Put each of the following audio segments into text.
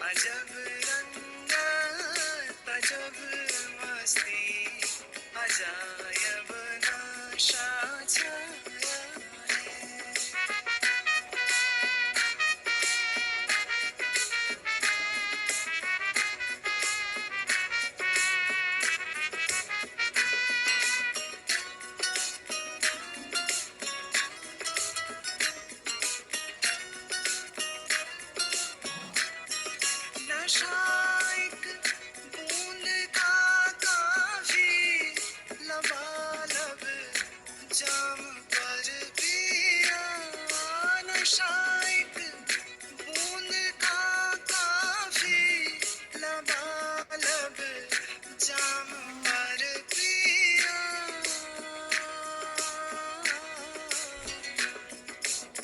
अजब रंगा तजब मस्ती अजायब नशा छाया है। नशा एक बूंद का काफी लबालब जाम पर पिया। नशा एक बूंद का काफी लबालब जाम पर पिया।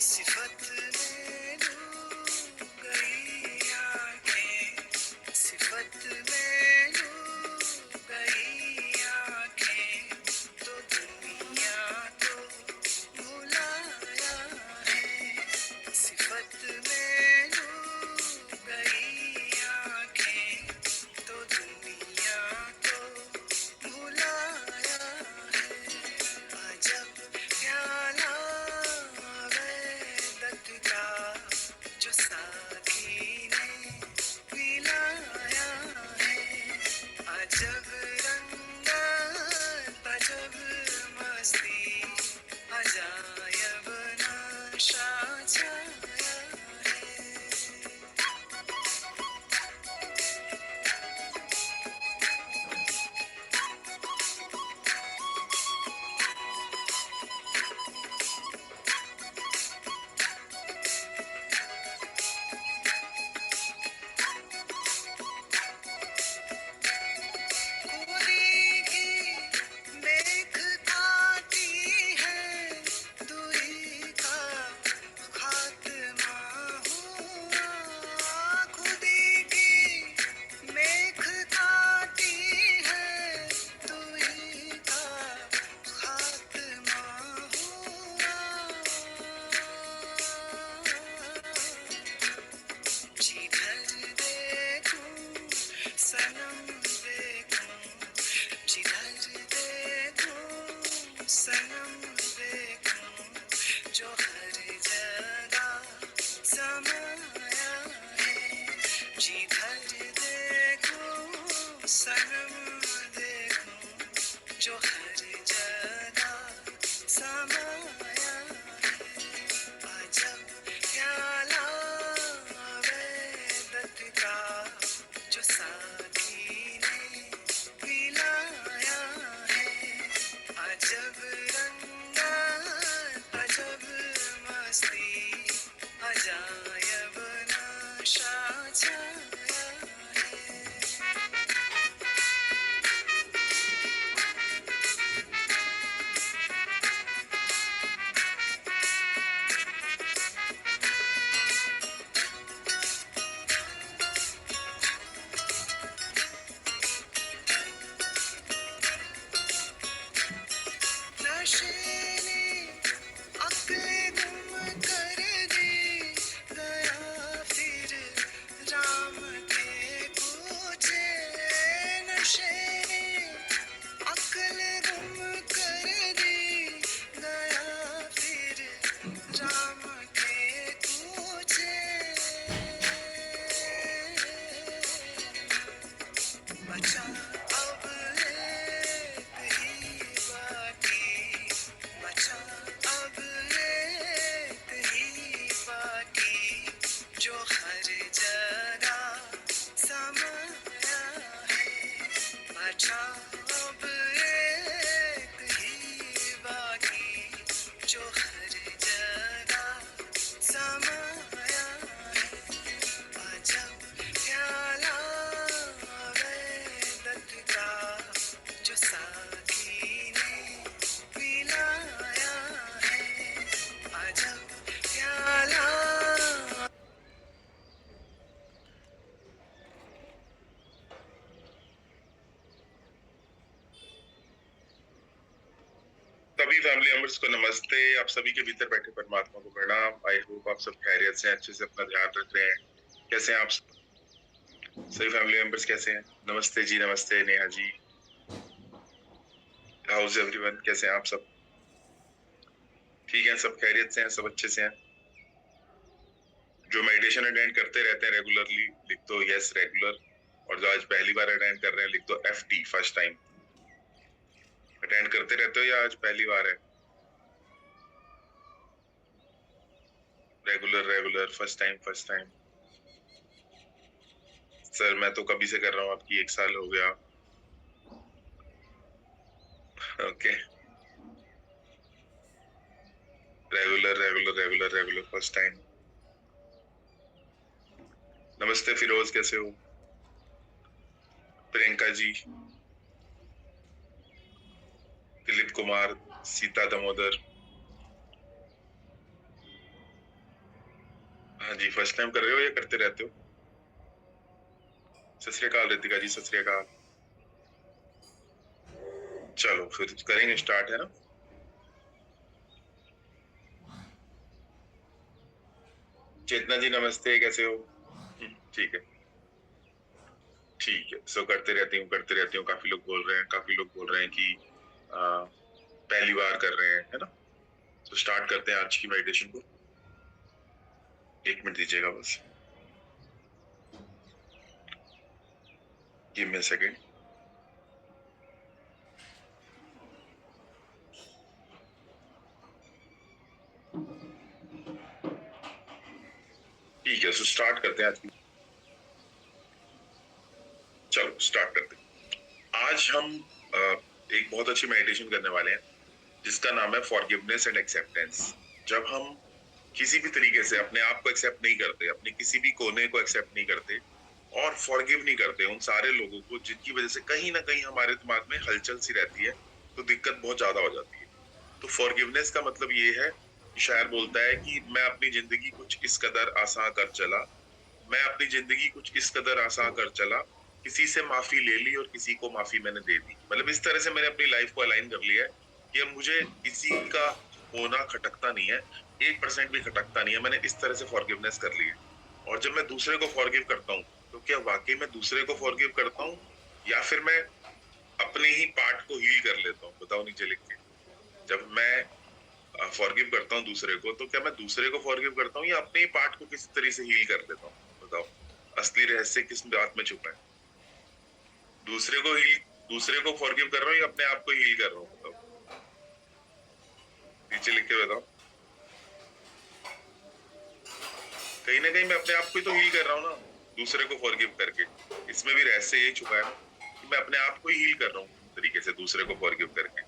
सिफत में डूब गई आंखें, सिफत में डूब गई आंखें, तो दुनिया को भुलाया है। सिफत में डूब गई आंखें, तो दुनिया को भुलाया है। अजब प्याला वैदत का जो साथी ने पिलाया है। अजब रंगा तजब मस्ती अजायब नशा छाया है। खुदी की देख खाती है दूरी का खात्मा हुआ। खुदी की मेख खाती है दूरी का खात्मा हुआ। जिधर देखूं सनम देखूं, जिधर देखूं सनम देखूं, जो हर जगह समाया है। जिधर देखूं सनम देखूं, जो हर जगह समाया है। अजब प्याला वैदत का जो साथी ने पिलाया है। अजब रंगा तजब मस्ती अजायब नशा छाया है। नशे ने अक्ल गुम कर दी, गया फिर राम के पूछे। नशे ने अक्ल गुम कर दी, गया फिर राम के पूछे। बचा अब एक ही बाकी, बचा अब एक ही बाकी, जो हर जगह समाया है। बचा अब एक ही बाकी, जो हर जगह समाया है। अजब प्याला वैदत का जो साथी ने पिलाया है। अजब प्याला। सभी फैमिली मेंबर्स को नमस्ते। आप सभी के भीतर बैठे परमात्मा को प्रणाम। आई होप आप सब खैरियत से अच्छे से अपना ध्यान रख रहे हैं। कैसे हैं आप सब? सभी फैमिली मेंबर्स कैसे हैं? नमस्ते जी, नमस्ते नेहा जी। हाउस एवरीवन, कैसे हैं आप सब? ठीक है, सब खैरियत से हैं, सब अच्छे से हैं। जो मेडिटेशन अटेंड करते रहते हैं रेगुलरली, लिख दो यस रेगुलर। और जो आज पहली बार अटेंड कर रहे हैं, लिख दो FT फर्स्ट टाइम। अटेंड करते रहते हो या आज पहली बार है? Regular regular, first time first time. Sir मैं तो कभी से कर रहा हूँ, आपकी 1 साल हो गया। Okay. Regular regular regular regular, first time. नमस्ते फिरोज, कैसे हो? प्रियंका जी, दिलीप कुमार, सीता दामोदर। हाँ जी, फर्स्ट टाइम कर रहे हो या करते रहते हो? सत श्री अकाल रितिका जी, सत श्री अकाल। चलो फिर करेंगे स्टार्ट, है ना? चेतना जी नमस्ते, कैसे हो? ठीक है। ठीक है, सो करते रहती हूँ करते रहती हूँ। काफी लोग बोल रहे हैं, काफी लोग बोल रहे हैं कि पहली बार कर रहे हैं, है ना? तो स्टार्ट करते हैं आज की मेडिटेशन को। 1 मिनट दीजिएगा बस। Give me a second. ठीक है, सो स्टार्ट करते हैं आज की। चलो स्टार्ट करते हैं। आज हम एक बहुत अच्छी मेडिटेशन करने वाले हैं जिसका नाम है फॉरगिवनेस एंड एक्सेप्टेंस। जब हम किसी भी तरीके से अपने आप को एक्सेप्ट नहीं करते, अपने किसी भी कोने को एक्सेप्ट नहीं करते और फॉरगिव नहीं करते उन सारे लोगों को जिनकी वजह से कहीं ना कहीं हमारे दिमाग में हलचल सी रहती है, तो दिक्कत बहुत ज्यादा हो जाती है। तो फॉरगिवनेस का मतलब ये है कि शायर बोलता है कि मैं अपनी जिंदगी कुछ इस कदर आसान कर चला, मैं अपनी जिंदगी कुछ इस कदर आसान कर चला, किसी से माफी ले ली और किसी को माफी मैंने दे दी। मतलब इस तरह से मैंने अपनी लाइफ को अलाइन कर लिया है कि अब मुझे किसी का होना खटकता नहीं है, 1% भी खटकता नहीं है। मैंने इस तरह से फॉरगिवनेस कर ली है। और जब मैं दूसरे को फॉरगिव करता हूँ, तो क्या वाकई मैं दूसरे को फॉरगिव करता हूँ या फिर मैं अपने ही पार्ट को हील कर लेता हूँ? बताओ नीचे लिख के। जब मैं फॉरगिव करता हूँ दूसरे को, तो क्या मैं दूसरे को फॉरगिव करता हूँ या अपने ही पार्ट को किसी तरह से हील कर लेता हूँ? बताओ, असली रहस्य किस बात में छुपा है? दूसरे को फॉरगिव कर रहा हूँ या अपने आप को हील कर रहा हूँ? बताओ, नीचे लिख के बताओ। कहीं ना कहीं मैं अपने आप को ही तो हील कर रहा हूँ ना, दूसरे को फॉरगिव करके। इसमें भी रहस्य यही छुपा है ना कि मैं अपने आप को ही हील कर रहा हूँ तरीके से दूसरे को फॉरगिव करके,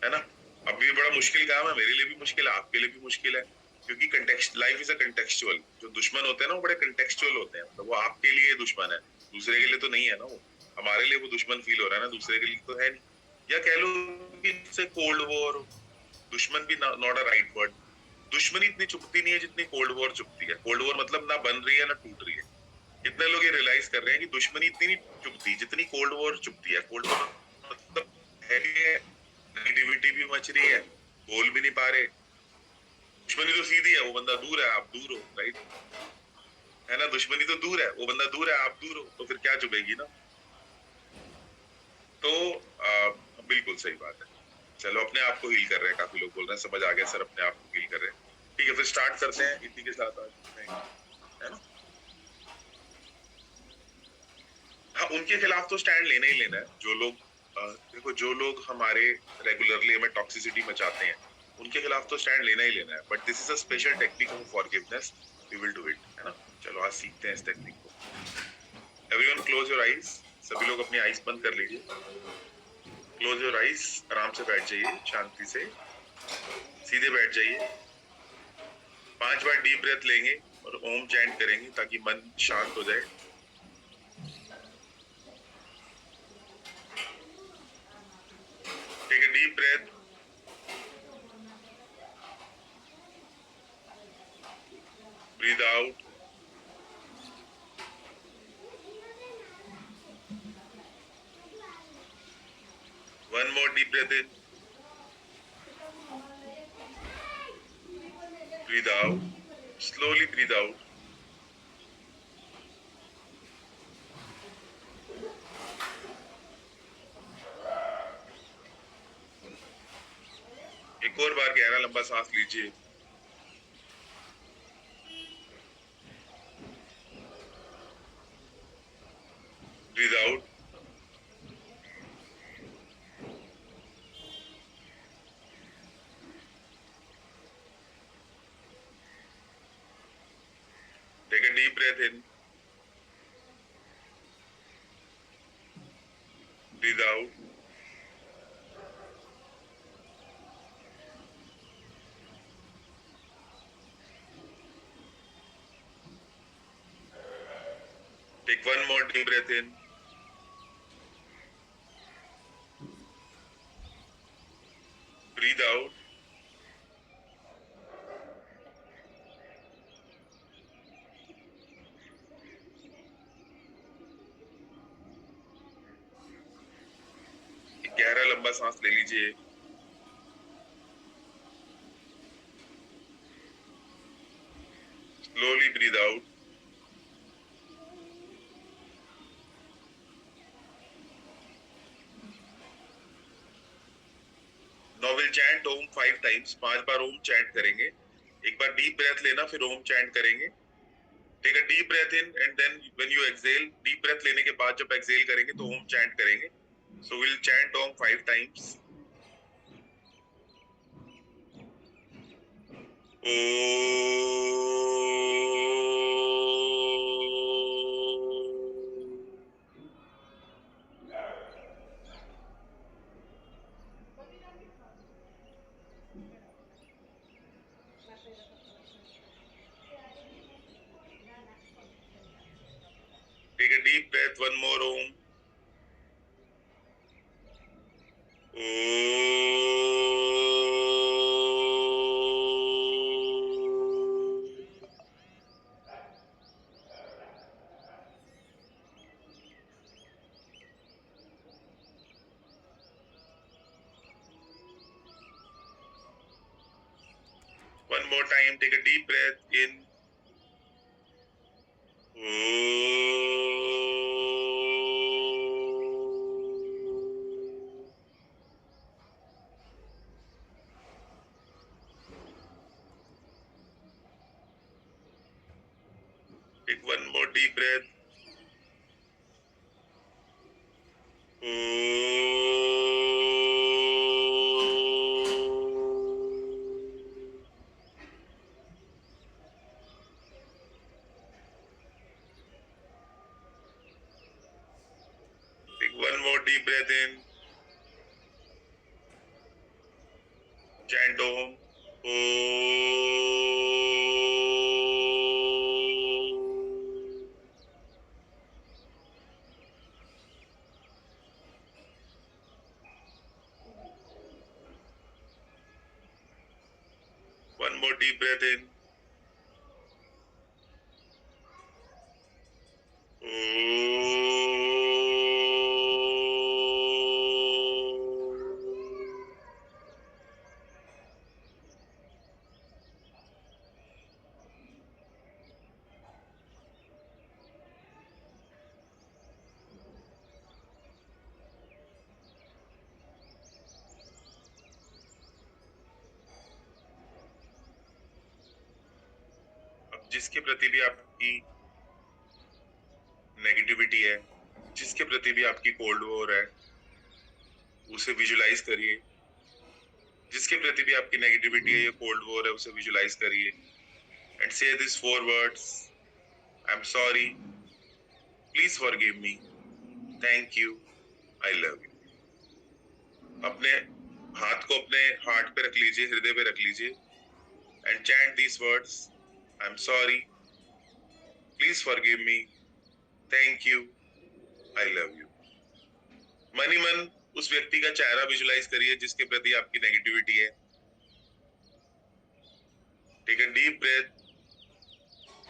है ना? अब ये बड़ा मुश्किल काम है, मेरे लिए भी मुश्किल है, आपके लिए भी मुश्किल है। क्योंकि context, life is a contextual. जो दुश्मन होते हैं ना, वो बड़े कंटेक्चुअल होते हैं। मतलब वो आपके लिए दुश्मन है, दूसरे के लिए तो नहीं है ना वो। हमारे लिए वो दुश्मन फील हो रहा है ना, दूसरे के लिए तो है नहीं। या कह लो कि इससे कोल्ड वॉर, दुश्मन भी नॉट अ राइट वर्ड। दुश्मनी इतनी चुभती नहीं है जितनी कोल्ड वॉर चुभती है। कोल्ड वॉर मतलब ना बन रही है ना टूट रही है। कितने लोग ये रियलाइज कर रहे हैं कि दुश्मनी इतनी नहीं चुभती जितनी कोल्ड वॉर चुभती है। कोल्ड वॉर मतलब है, नेगेटिविटी भी मच रही है, बोल भी नहीं पा रहे। दुश्मनी तो सीधी है, वो बंदा दूर है, आप दूर हो, राइट? है ना? दुश्मनी तो दूर है, वो बंदा दूर है, आप दूर हो, तो फिर क्या चुभेगी ना? तो बिल्कुल सही बात है। चलो अपने आप को हील कर रहे हैं, काफी लोग बोल रहे हैं समझ आ गया सर, अपने आप को हील कर रहे हैं। ठीक है, फिर स्टार्ट करते हैं इसी के साथ आज, है ना? हाँ, उनके खिलाफ तो स्टैंड लेना ही लेना है। जो लोग देखो, जो लोग हमारे रेगुलरली हमें टॉक्सिसिटी मचाते हैं, उनके खिलाफ तो स्टैंड लेना ही लेना है। But this is a special technique of forgiveness, we will do it, है ना? चलो आज सीखते हैं इस टेक्निक को। Everyone close your eyes. सभी लोग अपनी आईज बंद कर लीजिए। क्लोज योर आईज, आराम से बैठ जाइए, शांति से सीधे बैठ जाइए। 5 बार डीप ब्रेथ लेंगे और ओम चैंट करेंगे ताकि मन शांत हो जाए। Take a deep breath, breathe out, one more deep breath in, breathe out, slowly breathe out. एक और बार गहरा लंबा सांस लीजिए, breathe out, take a deep breath in, breathe out, take one more deep breath in, breathe out, गहरा लंबा सांस ले लीजिए, slowly breathe out. Now we'll chant Om 5 times. 5 बार ओम चैंट करेंगे. एक बार डीप ब्रेथ लेना, फिर ओम चैंट करेंगे. Take a deep breath in and then when you exhale, deep breath लेने के बाद जब एक्सहेल करेंगे तो ओम चैंट करेंगे. So we'll chant Om 5 times. Take a deep breath, one more Om. One more time, take a deep breath in. Take one more deep breath. Take one more deep breath in. Chant Om. One more deep breath in. अब जिसके प्रति भी आपकी negativity है, जिसके प्रति भी आपकी कोल्ड वॉर है, उसे विजुलाइज करिए. जिसके प्रति भी आपकी नेगेटिविटी है या कोल्ड वॉर है, उसे विजुलाइज करिए एंड से this 4 words. I am sorry, please forgive me, thank you, I love you. अपने हाथ को अपने हार्ट पे रख लीजिए, हृदय पे रख लीजिए and chant these words. I am sorry, please forgive me, thank you, I love you. मन ही मन उस व्यक्ति का चेहरा विजुलाइज करिए जिसके प्रति आपकी नेगेटिविटी है. Take a deep breath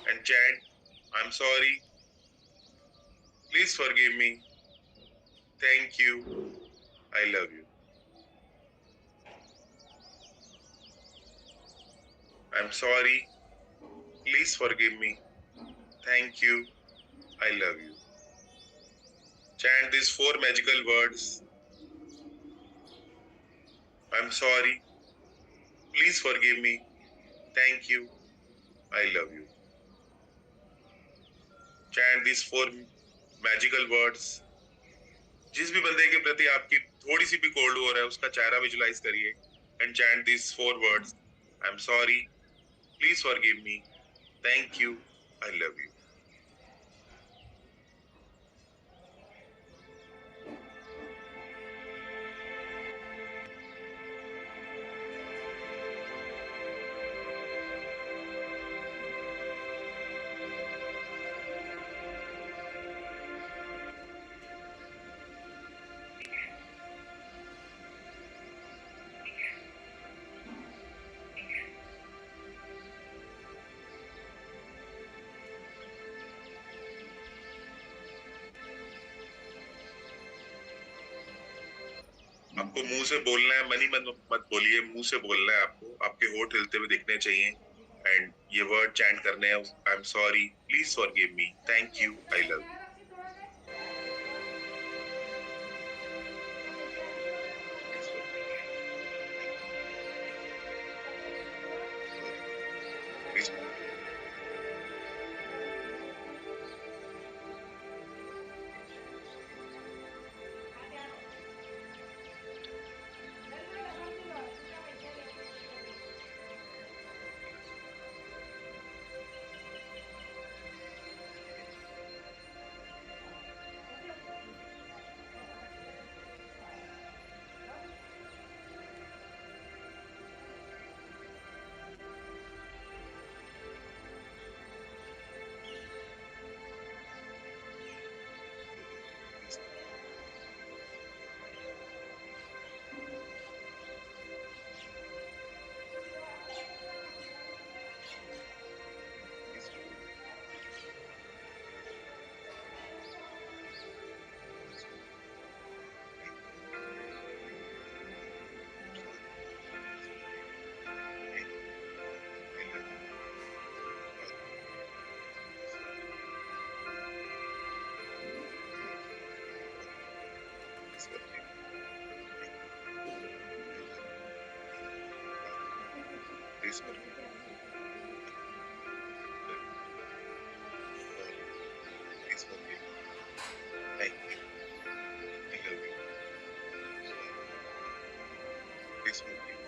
and chant, I am sorry, please forgive me, thank you, I love you. I am sorry, please forgive me, thank you, I love you. Chant these 4 magical words. I'm sorry. Please forgive me. Thank you. I love you. Chant these four magical words. जिस भी बंदे के प्रति आपकी थोड़ी सी भी cold war है उसका चेहरा विजुलाइज करिए and chant this four words. I am sorry. Please forgive me. Thank you. I love you. आपको मुंह से बोलना है, मनी मत मत बोलिए, मुंह से बोलना है आपको. आपके होठ हिलते हुए दिखने चाहिए एंड ये वर्ड चैंट करने हैं. आई am sorry. Please forgive me. Thank you. I love you. Please. Please forgive me. Please forgive me. Thank you. I love you. Please forgive me.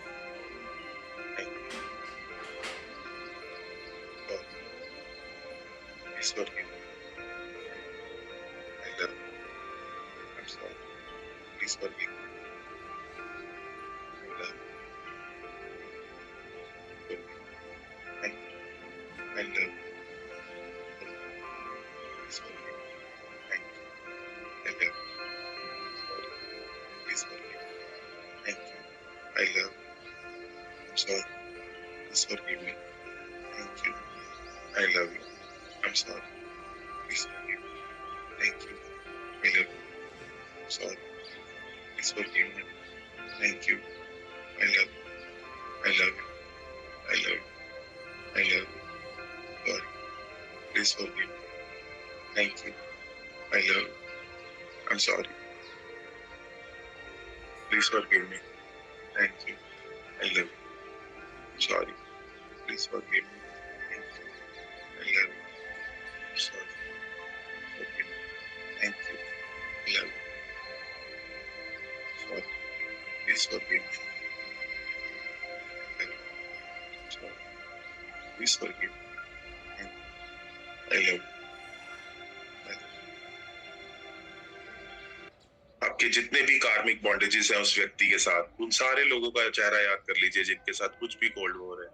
Thank you. God. Please forgive me. I love you. I'm sorry. Please forgive me. I love you. Forgive me. Thank you. I love you. Please forgive me. Thank you. I love you. Sorry. Please forgive me. Thank you. I love you. I'm sorry. Please forgive me. Thank you. I love you. I'm sorry. Please forgive me. Thank you. I love you. Sorry. Please forgive me. Thank you. I love you. I love you. I love you. I love you. Sorry. Please forgive me. Thank you. I love you. I'm sorry. Please forgive me. Thank you. I love you. Sorry. Please forgive me. Thank you. I love you. Sorry. Forgive me. Thank you. I love you. Sorry. Please forgive me. I love you. Sorry. Please forgive me. Thank you. I love you. I love you. आपके जितने भी कार्मिक bondages हैं उस व्यक्ति के साथ, उन सारे लोगों का चेहरा याद कर लीजिए जिनके साथ कुछ भी कोल्ड वॉर है.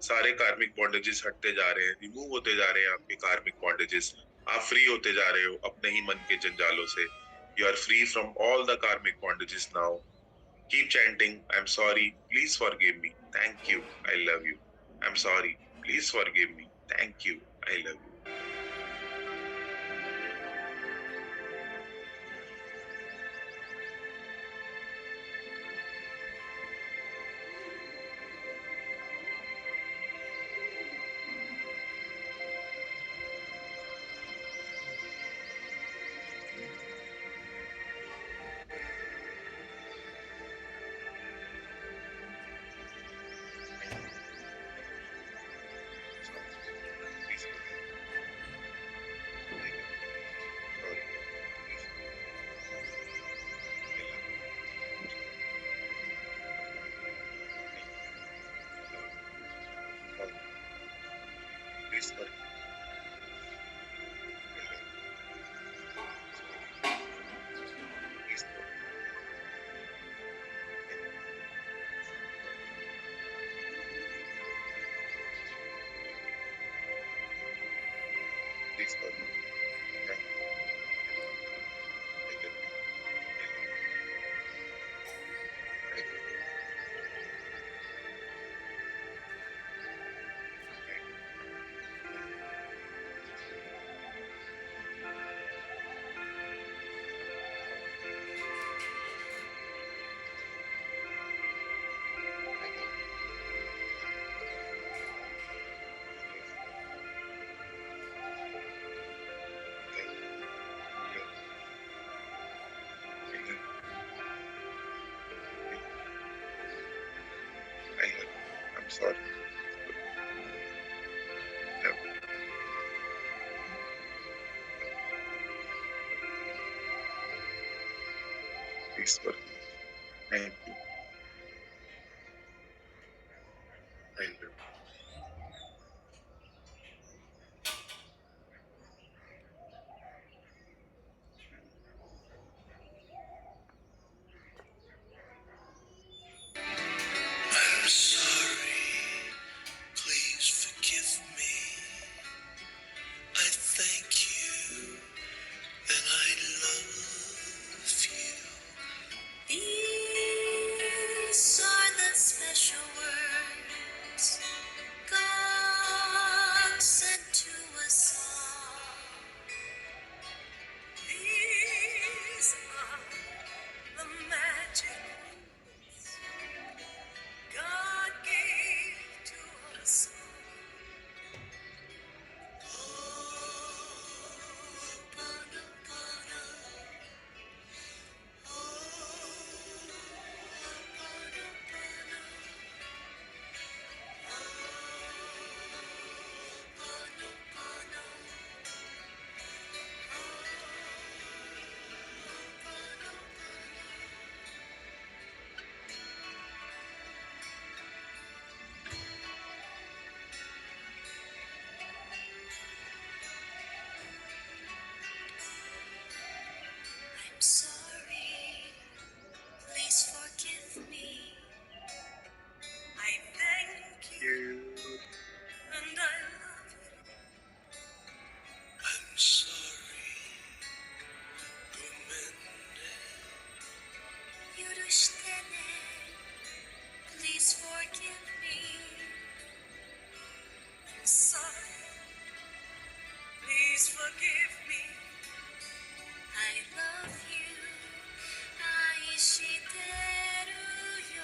सारे कार्मिक बॉन्डेजेस हटते जा रहे हैं, रिमूव होते जा रहे हैं आपके कार्मिक बॉन्डेजेस. आप फ्री होते जा रहे हो अपने ही मन के जंजालों से. You are free from all the karmic bondages now. Keep chanting. I am sorry. Please forgive me. Thank you. I love you. I am sorry. Please forgive me. Thank you. I love you. sorry. Please forgive. Thank you. Thank you. I'm sorry, please forgive me. I thank you and I love you. These are the special words God sent to us all. These are the magic words God gave to us I'm sorry, please forgive me. I thank you and I love you. I'm sorry, please forgive me. I'm sorry, please forgive me. I love you. 愛してるよ。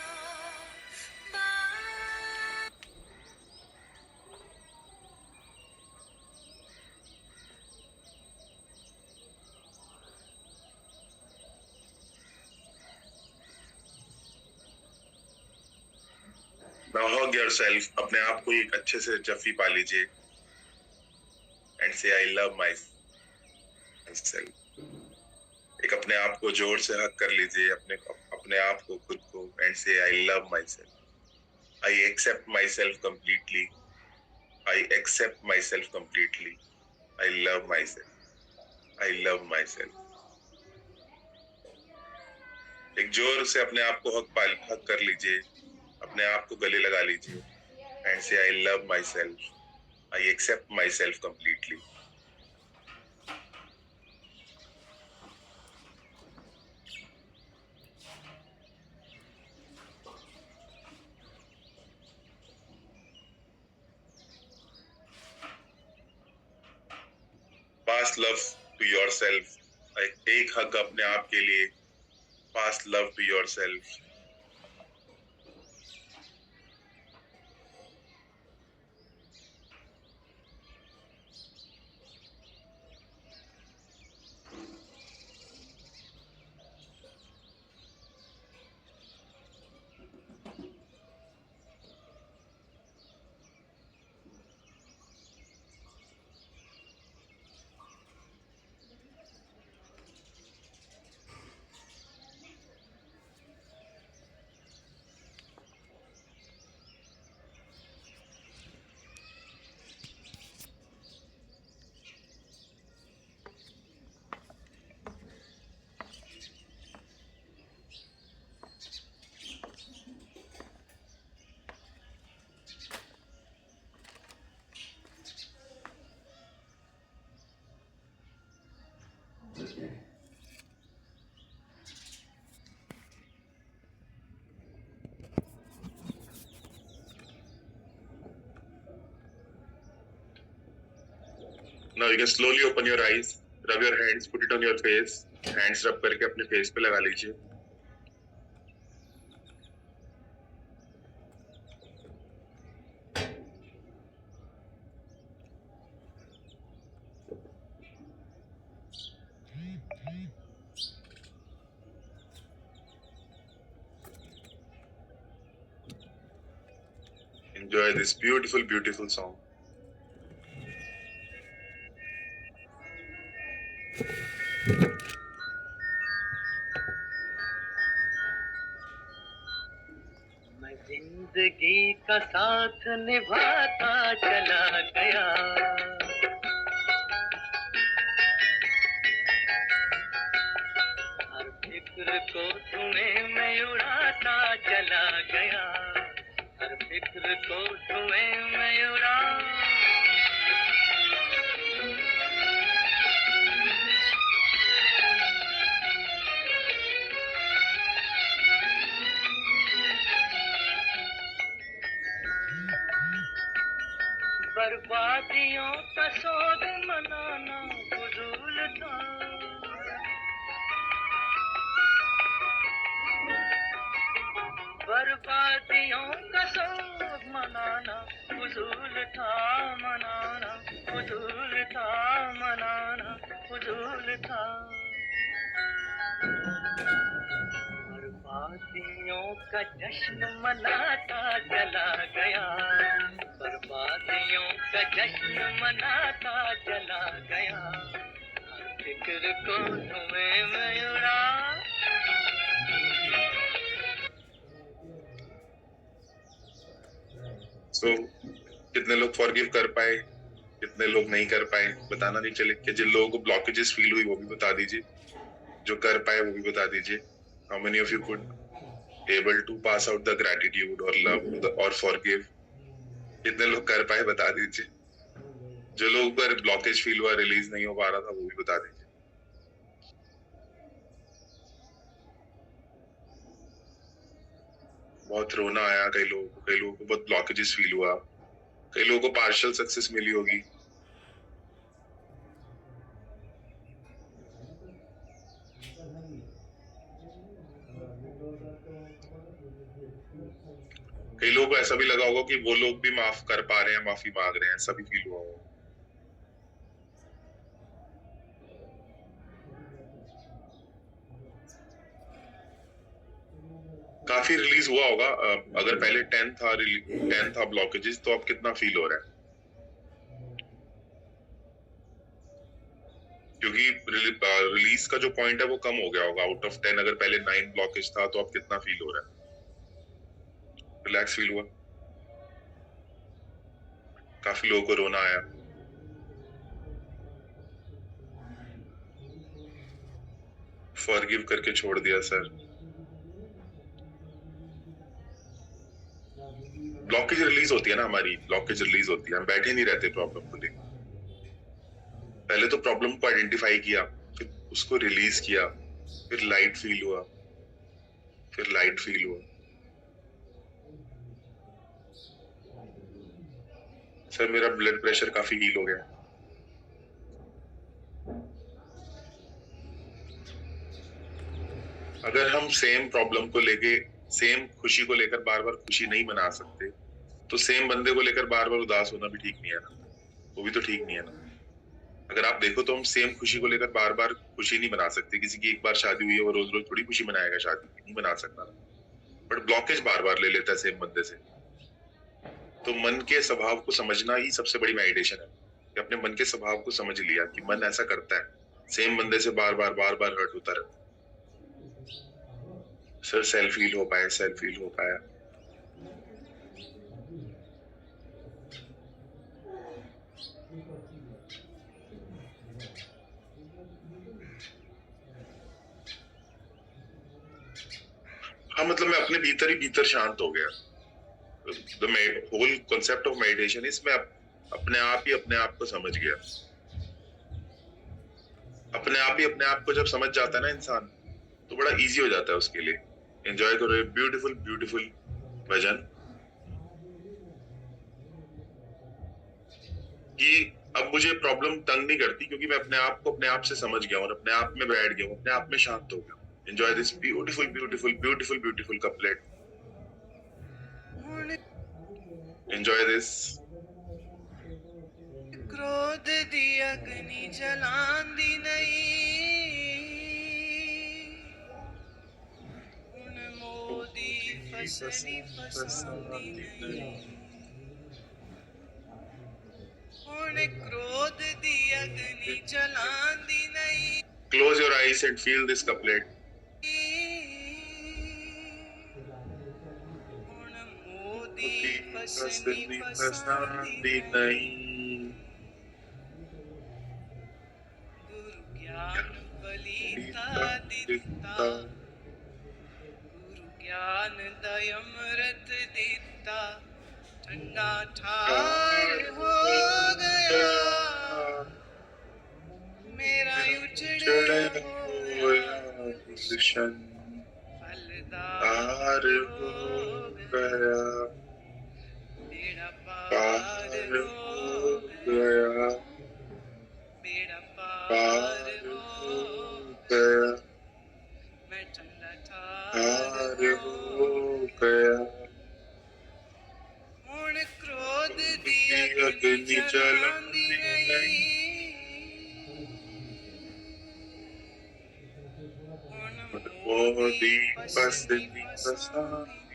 Now hug yourself. अपने आप को एक अच्छे से जफ्फी पा लीजिए and say I love myself. एक अपने आप को जोर से हक कर लीजिए अपने आप को खुद को and say I love myself. I accept myself completely. I accept myself completely. I love myself. I love myself. एक जोर से अपने आप को हक कर लीजिए अपने आप को गले लगा लीजिए and say I love myself. I accept myself completely. Pass love to yourself. एक हक अपने आप के लिए. Pass love to yourself. Now you can slowly open your eyes, rub your hands, put it on your face. Hands rub करके अपने face पे लगा लीजिए. enjoy this beautiful, beautiful song. मैं जिंदगी का साथ निभाता चला गया, हर फिक्र को धुएं में उड़ाता चला गया, हर फिक्र को धुएं में उड़ा। बर्बादियों का सोद मनाना फजूल था, बर्बादियों का सोद मनाना फजूल था, मनाना फजूल था, मनाना फजूल था। बर्बादियों का जश्न मनाता चला गया, बर्बादियों का जश्न मनाता चला गया, हर फिक्र को धुएं में उड़ा। So, कितने लोग फॉरगिव कर पाए, कितने लोग नहीं कर पाए, बताना नहीं चले। कि जिन लोगों को ब्लॉकेजेस फील हुई वो भी बता दीजिए, जो कर पाए वो भी बता दीजिए। How many of you could able to pass out the gratitude or love or forgive? कितने लोग कर पाए बता दीजिए। जो लोग पर ब्लॉकेज फील हुआ, रिलीज नहीं हो पा रहा था, वो भी बता दीजिए। बहुत रोना आया कई लोगों को बहुत ब्लॉकेजेस फील हुआ, कई लोगों को पार्शियल सक्सेस मिली होगी। कई लोगों को ऐसा भी लगा होगा कि वो लोग भी माफ कर पा रहे हैं, माफी मांग रहे हैं, ऐसा भी फील हुआ होगा। काफी रिलीज हुआ होगा। अगर पहले 10 था ब्लॉकेजेस, तो अब कितना फील हो रहा है? क्योंकि रिलीज का जो पॉइंट है वो कम हो गया होगा। आउट ऑफ 10 अगर पहले 9 ब्लॉकेज था, तो अब कितना फील हो रहा है? रिलैक्स फील हुआ? काफी लोगों को रोना आया, फॉरगिव करके छोड़ दिया सर। ब्लॉकेज रिलीज होती है ना, हमारी ब्लॉकेज रिलीज होती है, हम बैठे नहीं रहते प्रॉब्लम को लेकर। पहले तो प्रॉब्लम को आइडेंटिफाई किया, फिर उसको रिलीज किया, फिर लाइट फील हुआ, फिर लाइट फील हुआ। सर मेरा ब्लड प्रेशर काफी हील हो गया। अगर हम सेम प्रॉब्लम को लेके, सेम खुशी को लेकर बार बार खुशी नहीं मना सकते, तो सेम बंदे को लेकर बार बार उदास होना भी ठीक नहीं है ना, वो भी तो ठीक नहीं है ना। अगर आप देखो तो हम सेम खुशी को लेकर बार बार खुशी नहीं मना सकते। किसी की एक बार शादी हुई है, वो रोज रोज थोड़ी खुशी मनाएगा, शादी की नहीं मना सकता ना। बट ब्लॉकेज बार बार ले लेता है सेम बंदे से। तो मन के स्वभाव को समझना ही सबसे बड़ी मेडिटेशन है, कि अपने मन के स्वभाव को समझ लिया कि मन ऐसा करता है, सेम बंदे से बार बार हर्ट होता रहता है। सर सेल्फ हील हो पाया, सेल्फ हील हो पाया। हाँ, मतलब मैं अपने भीतर ही भीतर शांत हो गया। The whole concept of meditation is मैं अपने आप को समझ गया। अपने आप को जब समझ जाता है ना इंसान, तो बड़ा इजी हो जाता है उसके लिए। एंजॉय करो ब्यूटीफुल ब्यूटीफुल भजन, कि अब मुझे प्रॉब्लम तंग नहीं करती, क्योंकि मैं अपने आप को अपने आप से समझ गया हूँ और अपने आप में बैठ गया हूँ, अपने आप में शांत हो गया हूँ। Enjoy this beautiful beautiful beautiful beautiful couplet. Enjoy this. क्रोध दी अग्नि जलांदी नहीं, हुण मोदी फसनी फसांदी नहीं। चलांदी नहीं Close your eyes and feel this couplet. हुण मोदी फसनी फसनी फसांदी फसांदी नहीं, गुरु ज्ञान बलिता दिता गुरु ज्ञान दयमृत दिता ठंडा ठार हो गया मेरा उजड़े होया गुलशन फलदार हो गया बेड़ा पार हो गया बेड़ा पार हो गया मैं ठंडा ठार हार हो हो गया हुण क्रोध दी अग्नि अग्नि जलांदी जलांदी नहीं हुण मोदी फसनी फसनी फसांदी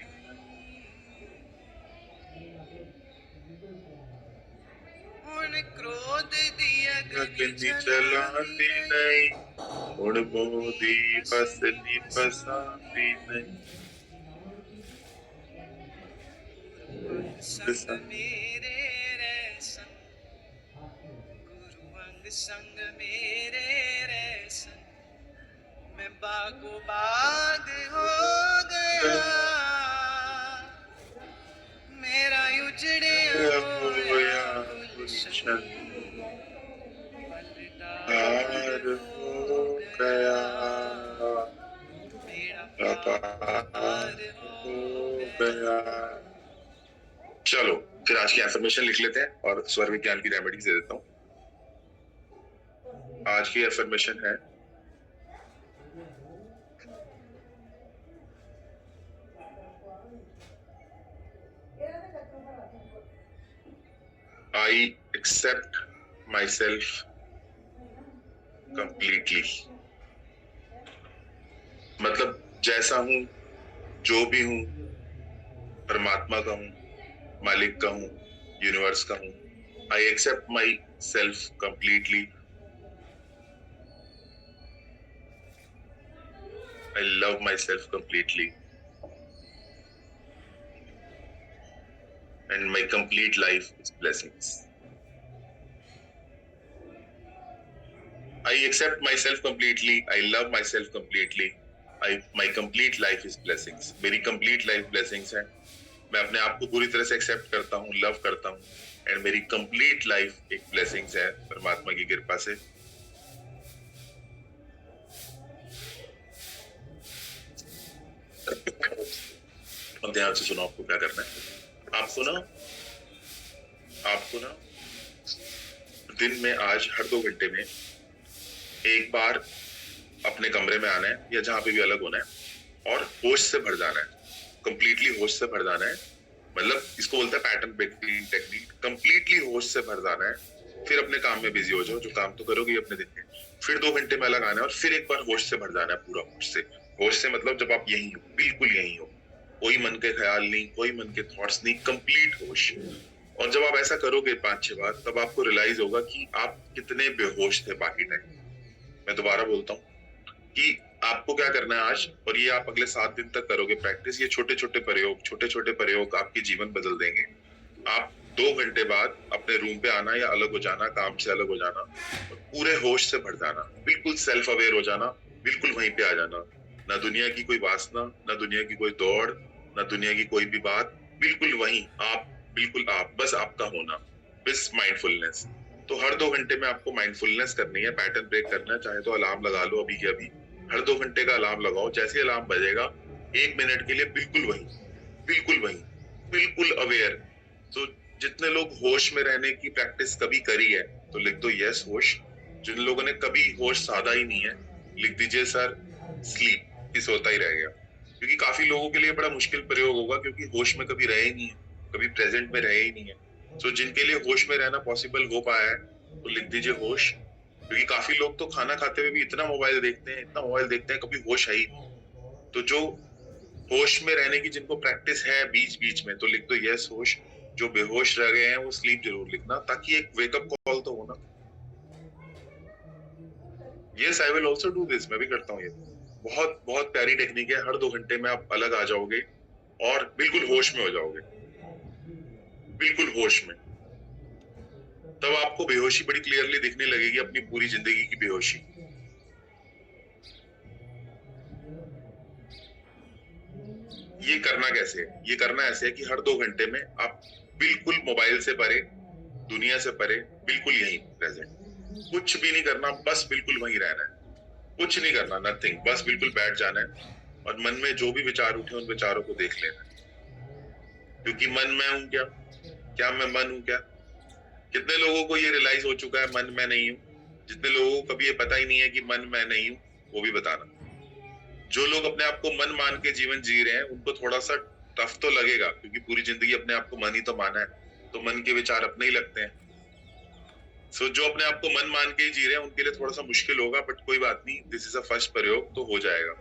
हुण क्रोध दी अग्नि अग्नि जलांदी जलांदी नहीं नहीं, हुण मोदी फसनी फसांदी नहीं। संग मेरे रहसन गुरु अंग संग मेरे रहसन मैं बागो बाग हो गया मेरा उजड़े होया गुलशन हार हो गया मेरा पार हो गया। चलो फिर आज की एफर्मेशन लिख लेते हैं और स्वर विज्ञान की रेमेडीज दे देता हूँ। आज की एफर्मेशन है I accept myself completely। मतलब जैसा हूँ, जो भी हूँ, परमात्मा का हूँ, मालिक का हूँ, यूनिवर्स का हूँ। I accept myself completely। I love myself completely। And my complete life is blessings। I accept myself completely। I love myself completely। My complete life is blessings। मेरी complete life blessings है। मैं अपने आप को पूरी तरह से एक्सेप्ट करता हूँ, लव करता हूँ, एंड मेरी कंप्लीट लाइफ एक ब्लेसिंग्स है परमात्मा की कृपा से। अब ध्यान से सुनो आपको क्या करना है। आपको ना दिन में आज हर 2 घंटे में एक बार अपने कमरे में आना है या जहां पे भी अलग होना है और होश से भर जाना है, कंप्लीटली होश से भर जाना है। मतलब इसको बोलते हैं पैटर्न ब्रेकिंग टेक्निक। कंप्लीटली होश से भर जाना है, फिर अपने काम में बिजी हो जाओ, जो काम तो करोगे अपने दिन में। फिर 2 घंटे में अलग आना है और फिर एक बार होश से भर जाना है, पूरा होश से। होश से मतलब जब आप यही हो, बिल्कुल यही हो, कोई मन के ख्याल नहीं, कोई मन के थॉट्स नहीं, कंप्लीट होश। और जब आप ऐसा करोगे 5-6 बार, तब आपको रियलाइज होगा कि आप कितने बेहोश थे बाकी टाइम। मैं दोबारा बोलता हूँ कि आपको क्या करना है आज, और ये आप अगले 7 दिन तक करोगे प्रैक्टिस। ये छोटे छोटे प्रयोग आपके जीवन बदल देंगे। आप 2 घंटे बाद अपने रूम पे आना या अलग हो जाना, काम से अलग हो जाना और पूरे होश से भर जाना, बिल्कुल सेल्फ अवेयर हो जाना, बिल्कुल वहीं पे आ जाना। ना दुनिया की कोई वासना, ना दुनिया की कोई दौड़, ना दुनिया की कोई भी बात, बिल्कुल वहीं आप, बिल्कुल आप, बस आपका होना, बस माइंडफुलनेस। तो हर 2 घंटे में आपको माइंडफुलनेस करनी है, पैटर्न ब्रेक करना है। चाहे तो अलार्म लगा लो अभी के अभी, हर 2 घंटे का अलार्म लगाओ। जैसे अलार्म बजेगा 1 मिनट के लिए बिल्कुल वहीं, बिल्कुल अवेयर। तो जितने लोग होश में रहने की प्रैक्टिस कभी करी है तो लिख दो यस होश। जिन लोगों ने कभी होश साधा ही नहीं है, लिख दीजिए सर स्लीप, कि सोता ही रह गया। क्योंकि काफी लोगों के लिए बड़ा मुश्किल प्रयोग होगा, क्योंकि होश में कभी रहे ही नहीं है, कभी प्रेजेंट में रहे ही नहीं है। तो जिनके लिए होश में रहना पॉसिबल हो पाया है तो लिख दीजिए होश। क्योंकि काफी लोग तो खाना खाते हुए भी इतना मोबाइल देखते हैं, कभी होश है ही नहीं। तो जो होश में रहने की जिनको प्रैक्टिस है बीच बीच में, तो लिख दो यस होश। जो बेहोश रह गए हैं वो स्लीप जरूर लिखना, ताकि एक वेकअप कॉल तो हो ना। Yes I will also do this, मैं भी करता हूँ ये। बहुत बहुत प्यारी टेक्निक है। हर 2 घंटे में आप अलग आ जाओगे और बिल्कुल होश में हो जाओगे, बिल्कुल होश में। तब आपको बेहोशी बड़ी क्लियरली दिखने लगेगी, अपनी पूरी जिंदगी की बेहोशी। ये करना कैसे है? ये करना ऐसे है कि हर 2 घंटे में आप बिल्कुल मोबाइल से परे, दुनिया से परे, बिल्कुल यहीं प्रेजेंट, कुछ भी नहीं करना, बस बिल्कुल वहीं रहना है, कुछ नहीं करना, नथिंग, बस बिल्कुल बैठ जाना है और मन में जो भी विचार उठे उन विचारों को देख लेना है। क्योंकि मन मैं हूं क्या? क्या मैं मन हूं क्या? कितने लोगों को ये रियलाइज हो चुका है मन मैं नहीं हूं? जितने लोगों को कभी ये पता ही नहीं है कि मन मैं नहीं हूं, वो भी बताना। जो लोग अपने आप को मन मान के जीवन जी रहे हैं उनको थोड़ा सा टफ तो लगेगा, क्योंकि पूरी जिंदगी अपने आप को मन ही तो माना है, तो मन के विचार अपने ही लगते हैं। सो जो अपने आप को मन मान के ही जी रहे हैं उनके लिए थोड़ा सा मुश्किल होगा, बट कोई बात नहीं, दिस इज अ फर्स्ट प्रयोग, तो हो जाएगा।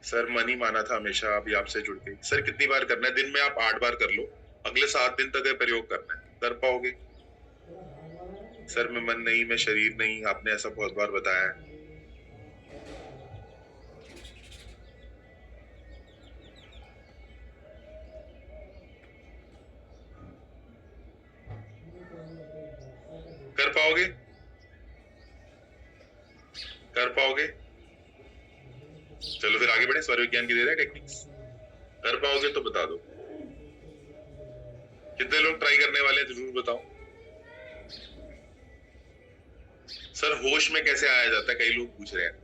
सर मन ही माना था हमेशा, अभी आपसे जुड़ के। सर कितनी बार करना है? दिन में आप 8 बार कर लो, अगले 7 दिन तक ये प्रयोग करना है, कर पाओगे? सर मैं मन नहीं, मैं शरीर नहीं, आपने ऐसा बहुत बार बताया है। कर पाओगे? कर पाओगे? चलो फिर आगे बढ़े, स्वर विज्ञान की दे रहे हैं टेक्निक्स। कर पाओगे तो बता दो। कितने लोग ट्राई करने वाले हैं जरूर बताओ। सर होश में कैसे आया जाता है, कई लोग पूछ रहे हैं।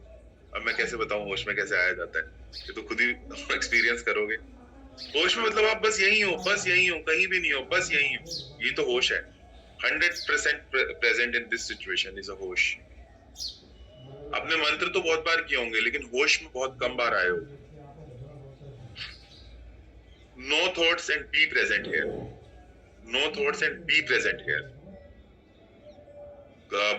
अब मैं कैसे बताऊं होश में कैसे आया जाता है? ये तो खुद ही एक्सपीरियंस करोगे। होश में मतलब आप बस यही हो, बस यही हो, कहीं भी नहीं हो, बस यही हो, ये तो होश है। 100% present in this situation is a होश। आपने मंत्र तो बहुत बार किए होंगे, लेकिन होश में बहुत कम बार आए हो। No thoughts and be present here, no thoughts and be present here.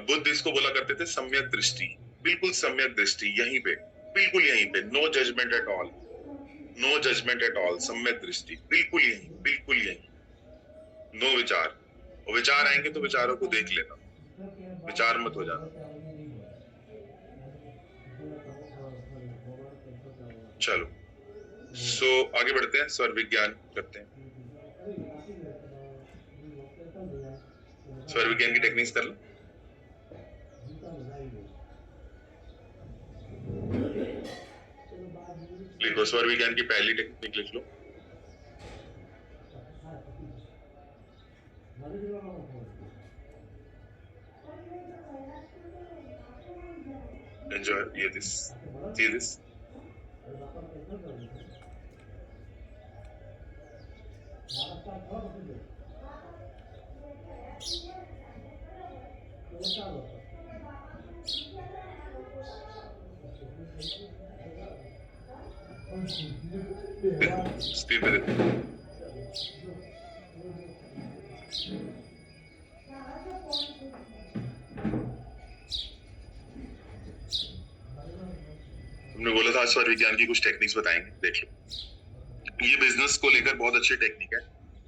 Buddha इसको बोला करते थे सम्यक दृष्टि, बिल्कुल सम्यक दृष्टि, यहीं पे, बिल्कुल यहीं पे, no judgement at all, no judgement at all, सम्यक दृष्टि, बिल्कुल यहीं, बिल्कुल यहीं। नो विचार, और विचार आएंगे तो विचारों को देख लेना, विचार मत हो जाना। चलो सो आगे बढ़ते हैं, स्वर विज्ञान करते हैं। स्वर विज्ञान की टेक्निक्स कर लो। लिखो स्वर विज्ञान की पहली टेक्निक लिख लो। Enjoy, hear this, see this. स्थिर पे देखो। हमने बोला था आज स्वर विज्ञान की कुछ टेक्निक्स बताएंगे, देख लो। ये बिजनेस को लेकर बहुत अच्छी टेक्निक है।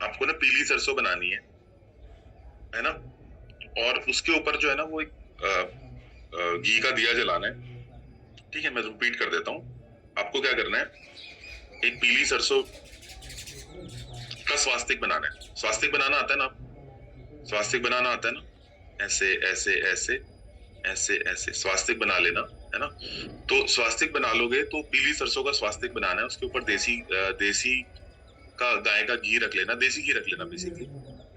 आपको ना पीली सरसों बनानी है ना, और उसके ऊपर जो है ना वो एक घी का दिया जलाना है। ठीक है, मैं रिपीट कर देता हूँ। आपको क्या करना है, एक पीली सरसों का स्वास्तिक बनाना है। स्वास्तिक बनाना आता है ना? स्वास्तिक बनाना आता है ना? ऐसे ऐसे ऐसे ऐसे ऐसे स्वास्तिक बना लेना, है ना? तो स्वास्तिक बना लोगे तो पीली सरसों का स्वास्तिक बनाना है। उसके ऊपर देसी का गाय का घी रख लेना, देसी घी रख लेना बेसिकली,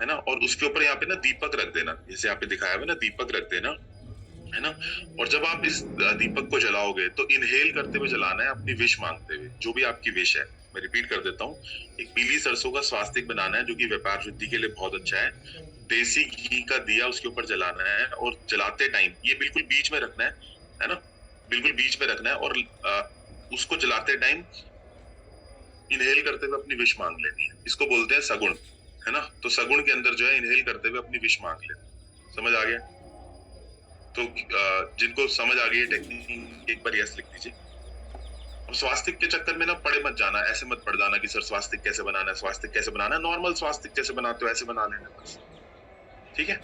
है ना? और उसके ऊपर यहाँ पे ना दीपक रख देना, जैसे यहाँ पे दिखाया हुआ है ना, दीपक रख देना, है ना? और जब आप इस दीपक को जलाओगे तो इनहेल करते हुए जलाना है, अपनी विश मांगते हुए, जो भी आपकी विश है। मैं रिपीट कर देता हूँ, एक पीली सरसों का स्वास्तिक बनाना है जो कि व्यापार वृद्धि के लिए बहुत अच्छा है। देसी घी का दिया उसके ऊपर जलाना है, और जलाते टाइम ये बिल्कुल बीच में रखना है ना? बिल्कुल बीच में रखना है, और उसको जलाते टाइम इनहेल करते हुए अपनी विश मांग लेनी है। इसको बोलते हैं सगुण, है ना? तो सगुण के अंदर जो है इनहेल करते हुए अपनी विश मांग लेना। समझ आ गया? तो जिनको समझ आ गई है टेक्निक, एक बार यस लिख दीजिए। अब स्वास्तिक के चक्कर में ना पड़े मत जाना, ऐसे मत पड़ जाना कि सर स्वास्तिक कैसे बनाना है, स्वास्तिक कैसे बनाना है। नॉर्मल स्वास्तिक जैसे बनाते हो ऐसे बना लेना बस, ठीक है?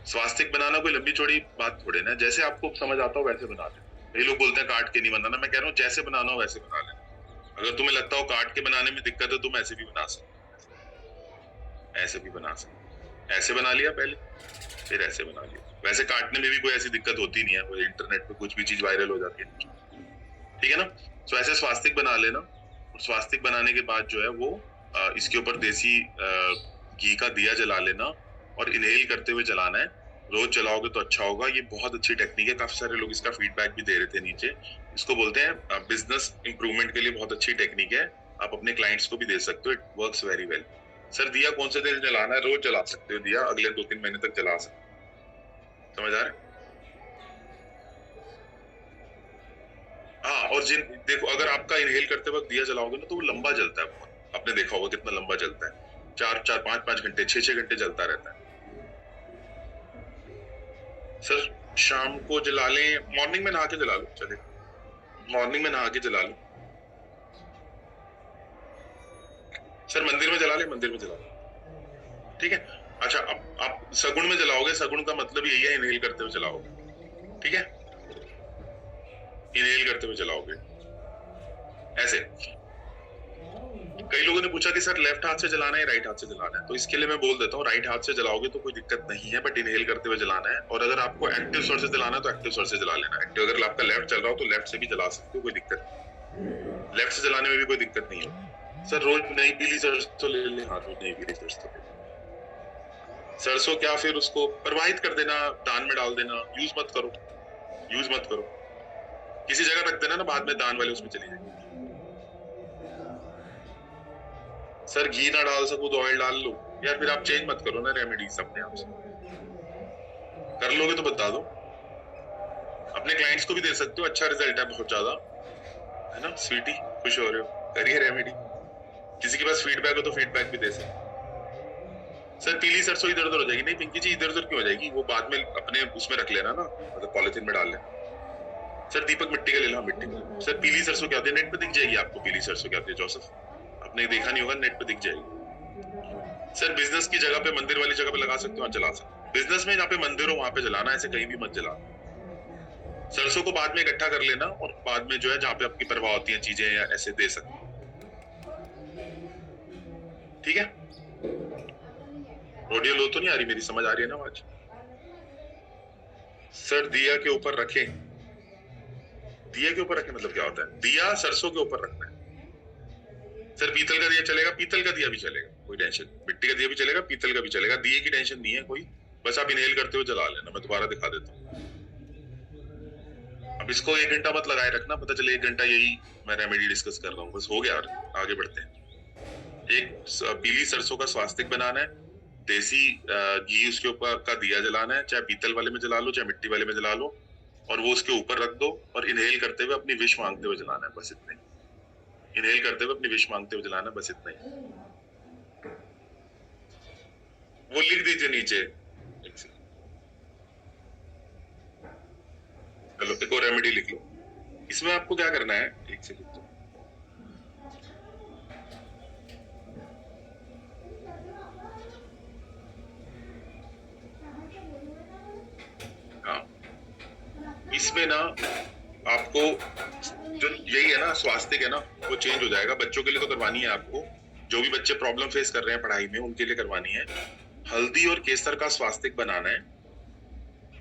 स्वास्तिक बनाना कोई लंबी चौड़ी बात थोड़ी ना, जैसे आपको समझ आता हो वैसे बना ले। कई लोग बोलते हैं काट के नहीं बनाना, मैं कह रहा हूँ जैसे बनाना हो वैसे बना लेना। अगर तुम्हें लगता हो काट के बनाने में दिक्कत है, तुम ऐसे भी बना सकते, ऐसे भी बना सकते। ऐसे बना लिया पहले, फिर ऐसे बना लिया। वैसे काटने में भी कोई ऐसी दिक्कत होती नहीं है, वो इंटरनेट पे कुछ भी चीज वायरल हो जाती है, ठीक है ना। तो ऐसे स्वास्तिक बना लेना, और स्वास्तिक बनाने के बाद जो है वो इसके ऊपर देसी घी का दिया जला लेना, और इनहेल करते हुए जलाना है। रोज जलाओगे तो अच्छा होगा। ये बहुत अच्छी टेक्निक है, काफी सारे लोग इसका फीडबैक भी दे रहे थे नीचे। इसको बोलते हैं बिजनेस इंप्रूवमेंट के लिए बहुत अच्छी टेक्निक है। आप अपने क्लाइंट्स को भी दे सकते हो, it works very well. Sir दिया कौन से दिन जलाना है? रोज जला सकते हो दिया, अगले 2-3 महीने तक जला सकते हो। समझ आ रहा है? हाँ, और जिन देखो, अगर आपका इनहेल करते वक्त दिया जलाओगे ना तो वो लंबा जलता है बहुत। आपने देखा होगा कितना लंबा जलता है, 4-4, 5-5 घंटे, 6-6 घंटे जलता रहता है। सर शाम को जला लें, मॉर्निंग में नहा के जला लो, चलेगा। मॉर्निंग में नहा के जला लो। सर मंदिर में जला ले, मंदिर में जला लो, ठीक है। अच्छा, अब आप सगुन में जलाओगे, सगुन का मतलब यही है इनहेल करते हुए जलाओगे, ठीक है। इनहेल करते हुए जलाओगे ऐसे। कई लोगों ने पूछा कि सर लेफ्ट हाथ से जलाना है राइट हाथ से जलाना है, तो इसके लिए मैं बोल देता हूँ राइट हाथ से जलाओगे तो कोई दिक्कत नहीं है, बट इनहेल करते हुए जलाना है। और अगर आपको एक्टिव सोर्स से जलाना है तो एक्टिव सोर्स से जला लेना। एक्टिव अगर आपका लेफ्ट चल रहा हो तो लेफ्ट से भी जला सकते हो, कोई दिक्कत नहीं। लेफ्ट से जलाने में भी कोई दिक्कत नहीं है। सर रोज नहीं पीली सरसों ले लें, हाँ रोज नहीं पीली सरसों ले लें। सरसों क्या, फिर उसको प्रवाहित कर देना, दान में डाल देना, यूज मत करो, यूज मत करो। किसी जगह रख देना ना, बाद में दान वाले उसमें चली जाएगी। सर घी ना डाल सको तो ऑयल डाल लो यार, फिर आप चेंज मत करो ना रेमेडीज अपने आप से। कर लोगे तो बता दो, अपने क्लाइंट्स को भी दे सकते हो, अच्छा रिजल्ट है बहुत ज्यादा, है ना। स्वीटी खुश हो रहे हो, करिए रेमेडी। किसी के पास फीडबैक हो तो फीडबैक भी दे सकते। सर पीली सरसों इधर उधर हो जाएगी। नहीं पिंकी जी, इधर उधर क्यों हो जाएगी, वो बाद में अपने उसमें रख लेना ना, मतलब पॉलिथीन में डाल लेना। सर दीपक मिट्टी का ले लो, मिट्टी का। सर पीली सरसों क्या होती है, नेट पे दिख जाएगी आपको पीली सरसों क्या होती है जोसेफ, आपने देखा नहीं होगा, नेट पे दिख जाएगी। सर बिजनेस की जगह पे, मंदिर वाली जगह पे लगा सकते हो, हाँ जला सकते हो। बिजनेस में जहाँ पे मंदिर हो वहां पे जलाना, ऐसे कहीं भी मत जलाना। सरसों को बाद में इकट्ठा कर लेना, और बाद में जो है जहाँ पे आपकी परवाह होती है चीजें, या ऐसे दे सकते, ठीक है। ऑडियो लो तो नहीं आ रही मेरी, समझ आ रही है ना आवाज? सर दिया के ऊपर रखें, दिया के ऊपर रखें मतलब क्या होता है? दिया सरसों के ऊपर रखना है। सर पीतल का दिया चलेगा, पीतल का दिया भी चलेगा, कोई टेंशन। मिट्टी का दिया भी चलेगा, पीतल का भी चलेगा, दिए की टेंशन नहीं है कोई। बस आप इनहेल करते हुए जला लेना। मैं दोबारा दिखा देता हूँ। अब इसको 1 घंटा मत लगाए रखना, पता चले 1 घंटा यही मैं रेमेडी डिस्कस कर रहा हूँ, बस हो गया। आगे बढ़ते हैं। एक पीली सरसों का स्वास्तिक बनाना है, देसी घी उसके ऊपर का दिया जलाना है, चाहे पीतल वाले में जला लो चाहे मिट्टी वाले में जला लो, और वो उसके ऊपर रख दो, और इनहेल करते हुए अपनी विश मांगते हुए जलाना है, बस इतना ही। इनहेल करते हुए अपनी विश मांगते हुए जलाना है, बस इतना ही। वो लिख दीजिए नीचे। चलो एक और रेमेडी लिख लो। इसमें आपको क्या करना है, एक से लिख दो। हाँ, इसमें ना आपको जो यही है ना स्वास्तिक है ना, वो चेंज हो जाएगा। बच्चों के लिए तो करवानी है आपको, जो भी बच्चे प्रॉब्लम फेस कर रहे हैं पढ़ाई में उनके लिए करवानी है। हल्दी और केसर का स्वास्तिक बनाना है,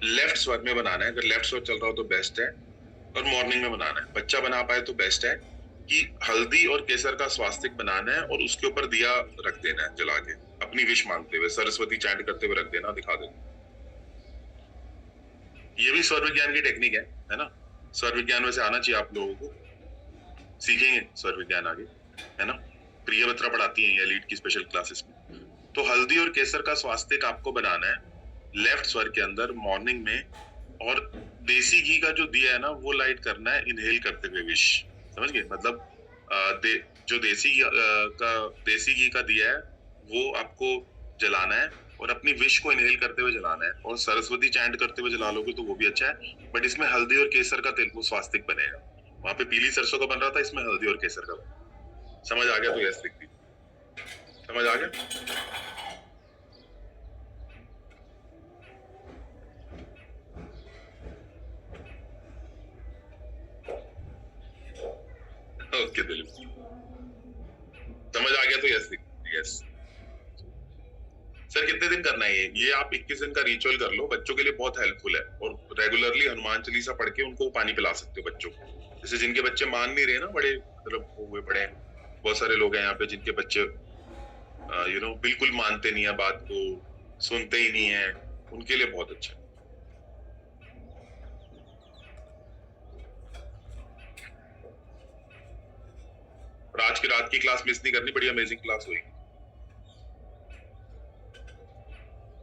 लेफ्ट स्वर में बनाना है, अगर लेफ्ट स्वर चल रहा हो तो बेस्ट है, और मॉर्निंग में बनाना है। बच्चा बना पाए तो बेस्ट है कि हल्दी और केसर का स्वास्तिक बनाना है, और उसके ऊपर दिया रख देना है जला के, अपनी विश मांगते हुए, सरस्वती चैंट करते हुए रख देना, दिखा देना। ये भी स्वर विज्ञान की टेक्निक है ना। स्वर विज्ञान में से आना चाहिए आप लोगों को, सीखेंगे स्वर विज्ञान आगे, है ना। प्रिय बत्रा पढ़ाती है एलीट की स्पेशल क्लासेस में। तो हल्दी और केसर का स्वास्तिक आपको बनाना है लेफ्ट स्वर के अंदर मॉर्निंग में, और देसी घी का जो दिया है ना वो लाइट करना है इनहेल करते हुए विश। समझ गए मतलब? जो देसी घी का दिया है वो आपको जलाना है, और अपनी विश को इनहेल करते हुए जलाना है, और सरस्वती चैंट करते हुए जला लोगे तो वो भी अच्छा है। बट इसमें हल्दी और केसर का तेल वो स्वास्तिक बनेगा। वहां पे पीली सरसों का बन रहा था, इसमें हल्दी और केसर का बना। समझ आ गया तो यस लिख दीजिए। समझ आ गया? ओके दिलीप, समझ आ गया तो यस यस। सर कितने दिन करना है ये आप 21 दिन का रिचुअल कर लो, बच्चों के लिए बहुत हेल्पफुल है। और रेगुलरली हनुमान चालीसा पढ़ के उनको पानी पिला सकते हो बच्चों को। जैसे जिनके बच्चे मान नहीं रहे ना, बड़े मतलब हुए बड़े, बहुत सारे लोग हैं यहाँ पे जिनके बच्चे बिल्कुल मानते नहीं है बात को, सुनते ही नहीं है, उनके लिए बहुत अच्छा है। और आज की रात की क्लास मिस नहीं करनी, बड़ी अमेजिंग क्लास हुई।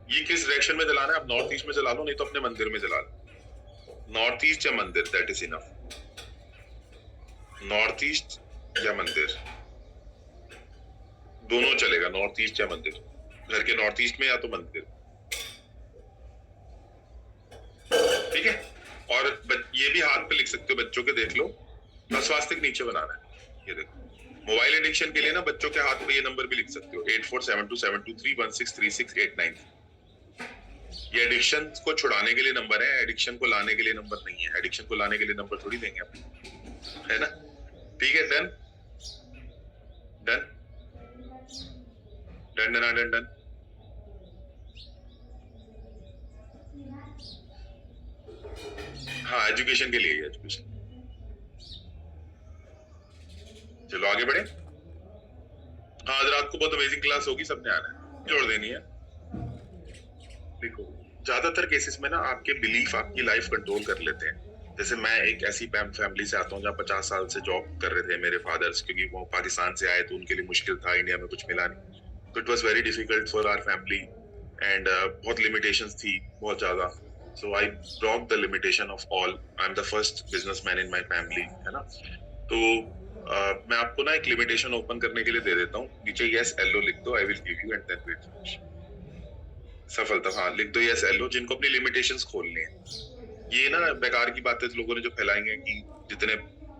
ये किस डायरेक्शन में जलाना है? आप नॉर्थ ईस्ट में जला लो, नहीं तो अपने मंदिर में जला लो। नॉर्थ ईस्ट या मंदिर, that is enough. North east या मंदिर दोनों चलेगा, नॉर्थ ईस्ट या मंदिर। घर के नॉर्थ ईस्ट में या तो मंदिर, ठीक है। और ये भी हाथ पे लिख सकते हो बच्चों के, देख लो, स्वास्तिक नीचे बनाना है। ये देखो, मोबाइल एडिक्शन के लिए ना बच्चों के हाथ पे ये नंबर भी लिख सकते हो, 847272316893। ये एडिक्शन को छुड़ाने के लिए नंबर है, एडिक्शन को लाने के लिए नंबर नहीं है। एडिक्शन को लाने के लिए नंबर थोड़ी देंगे आप, है ना? ठीक है, done done done done done done. हाँ, एजुकेशन के लिए, एजुकेशन। चलो आगे बढ़े। हाँ, आज रात को बहुत अमेजिंग क्लास होगी, सबने आना है, जोड़ देनी है। देखो, ज्यादातर केसेस में ना आपके बिलीफ आपकी लाइफ कंट्रोल कर लेते हैं। जैसे मैं एक ऐसी फैमिली से आता हूँ जहाँ 50 साल से जॉब कर रहे थे मेरे फादर्स, क्योंकि वो पाकिस्तान से आए तो उनके लिए मुश्किल था, इंडिया में कुछ मिला नहीं, तो it was very difficult for our family and बहुत लिमिटेशंस थी, बहुत ज्यादा। So I broke the limitation of all. I am the first businessman in my family, है ना? तो मैं आपको ना एक लिमिटेशन ओपन करने के लिए दे देता हूँ, नीचे यस एलो लिख दो, I will give you and then will finish. सफलता, हाँ लिख दो यस एलो, जिनको अपनी लिमिटेशंस खोलनी है। ये ना बेकार की बातें लोगों ने जो फैलाई हैं कि जितने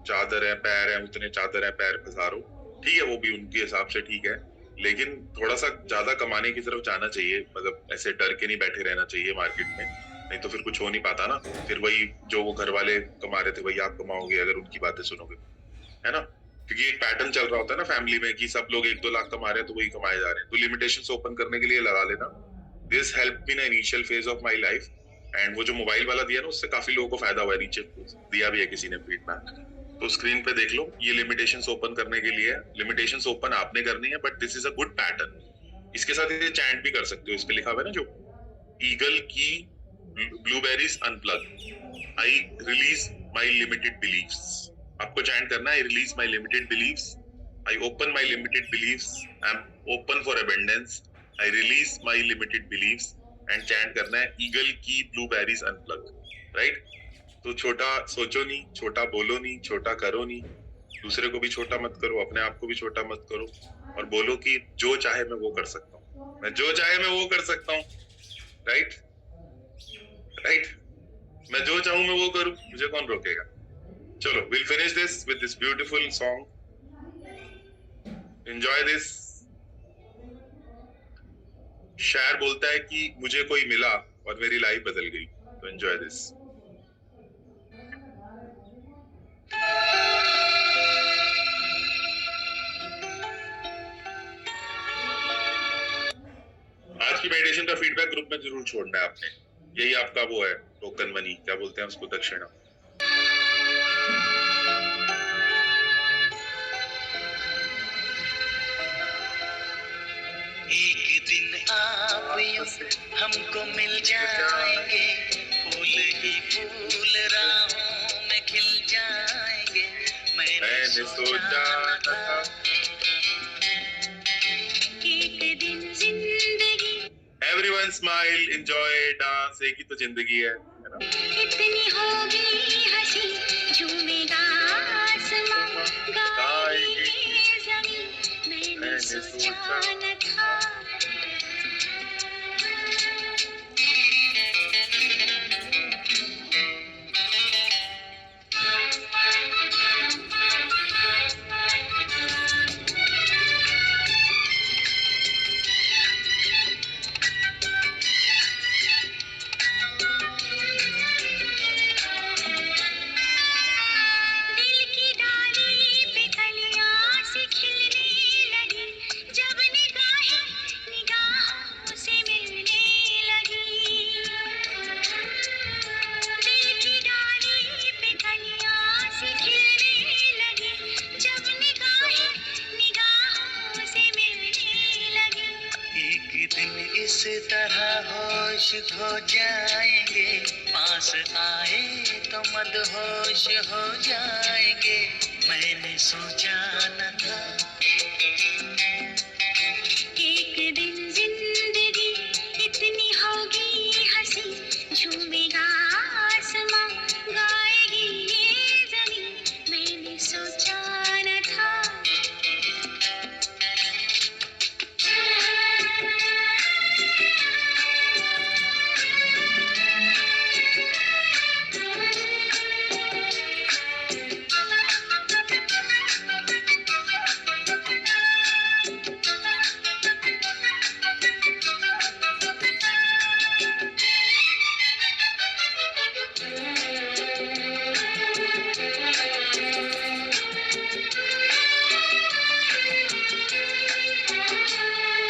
चादर है पैर है उतने चादर है पैर पसारो, ठीक है, वो भी उनके हिसाब से ठीक है, लेकिन थोड़ा सा ज्यादा कमाने की तरफ जाना चाहिए। मतलब ऐसे डर के नहीं बैठे रहना चाहिए मार्केट में, नहीं तो फिर कुछ हो नहीं पाता ना। फिर वही जो वो घर वाले कमा रहे थे वही आप कमाओगे अगर उनकी बातें सुनोगे, है ना? क्योंकि एक पैटर्न चल रहा होता है ना फैमिली में कि सब लोग 1-2 लाख कमा रहे हैं तो वही कमाए जा रहे हैं। तो लिमिटेशंस ओपन करने के लिए लगा लेना। This help me in initial phase of my life. And वो जो मोबाइल वाला दिया ना, उससे काफी लोगों को फायदा हुआ है, नीचे दिया भी है किसी ने फीडबैक, तो स्क्रीन पे देख लो। ये लिमिटेशंस ओपन करने के लिए, लिमिटेशंस ओपन आपने करनी है, but this is a good pattern. इसके साथ ये चैंट भी कर सकते हो, इस पे लिखा हुआ है ना जो ईगल की blueberries unplug, I release my limited beliefs. आपको चैंट करना है, I release my limited beliefs, I open my limited beliefs, I am open for abundance, I release my limited beliefs, and chant करना है eagle की blueberries unplug, right? तो छोटा सोचो नहीं, छोटा बोलो नहीं, छोटा करो नहीं, दूसरे को भी छोटा मत करो, अपने आप को भी छोटा मत करो, और बोलो कि जो चाहे मैं वो कर सकता हूँ, मैं जो चाहे मैं वो कर सकता हूँ, राइट राइट? मैं जो चाहूं मैं वो करूं, मुझे कौन रोकेगा? चलो, we'll finish this with this beautiful song. Enjoy this. शायर बोलता है कि मुझे कोई मिला और मेरी लाइफ बदल गई, तो enjoy this. आज की मेडिटेशन का फीडबैक ग्रुप में जरूर छोड़ना है आपने। यही आपका वो है टोकन मनी, क्या बोलते हैं उसको, दक्षिणा। एक दिन आप यूं हमको मिल जाएंगे, फूल ही फूल राहों में खिल जाएंगे। मैंने सोचा न था एक दिन जिंदगी Everyone smile, enjoy, dance, एक ही तो जिंदगी है ना? इतनी होगी हंसी, झूमेगा आसमां, गाएगी ज़मीं, मैंने सोचा न था। दिल की डाली पे होश खो जाएंगे, पास आए तो मदहोश हो जाएंगे, मैंने सोचा न था। एक दिन जिंदगी इतनी होगी हंसी, झूमेगा आसमां, गाएगी ये जमीन, मैंने सोचा न था।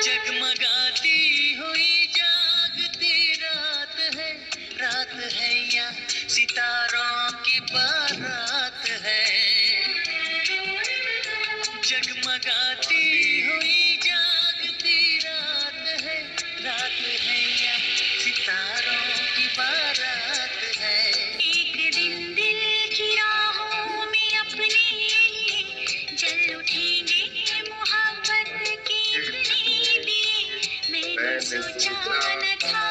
जगमगाती हुई जागती रात है या सितारों की बारात है। जगमगाती हुई जागती रात है या सितारों की बारात है। एक दिन दिल की राहों में अपने लिए जल उठेंगे मोहब्बत के इतने दिए, मैंने सोचा न था।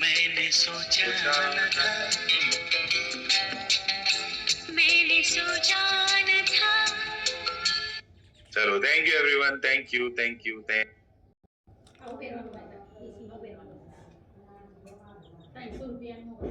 मैंने सोचा न था। मैंने सोचा न था। चलो, thank you everyone, thank you, thank you, thank. เอาเป็นวันไหนนะอีซีเอาเป็นวันไหนแต่งคนเปลี่ยนหมด